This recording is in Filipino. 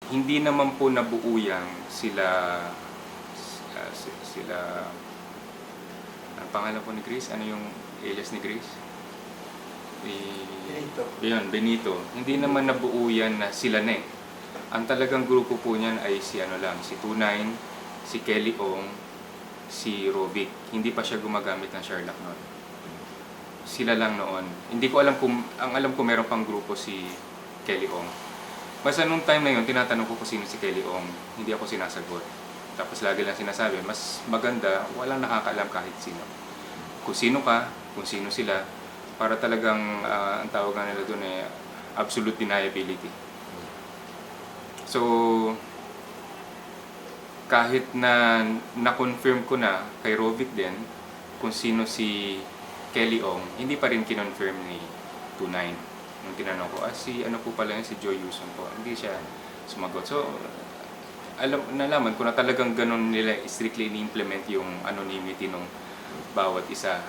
Hindi naman po nabuo yan sila, sila, ang pangalan po ni Grace? Ano yung alias ni Grace? Benito. Yun, Benito. Hindi naman nabuo yan na sila na eh. Ang talagang grupo po niyan ay si ano lang, si Tunay, si Kelly Ong, si Rovic. Hindi pa siya gumagamit ng Sherlock noon. Sila lang noon. Hindi ko alam kung, ang alam ko meron pang grupo si Kelly Ong. Basta nung time na yun, tinatanong ko kung sino si Kelly Ong. Hindi ako sinasagot. Tapos lagi lang sinasabi, mas maganda, walang nakakaalam kahit sino. Kung sino ka, kung sino sila, para talagang ang tawag nga nila doon ay absolute deniability. So, kahit na na-confirm ko na kay Rovic din kung sino si Kelly Ong, hindi pa rin kinonfirm ni 29. Nung tinanong ko, si ano po pala yun, si Joy Yuson po. Hindi siya sumagot. So, nalaman ko na talagang ganun nila strictly ni-implement yung anonymity ng bawat isa.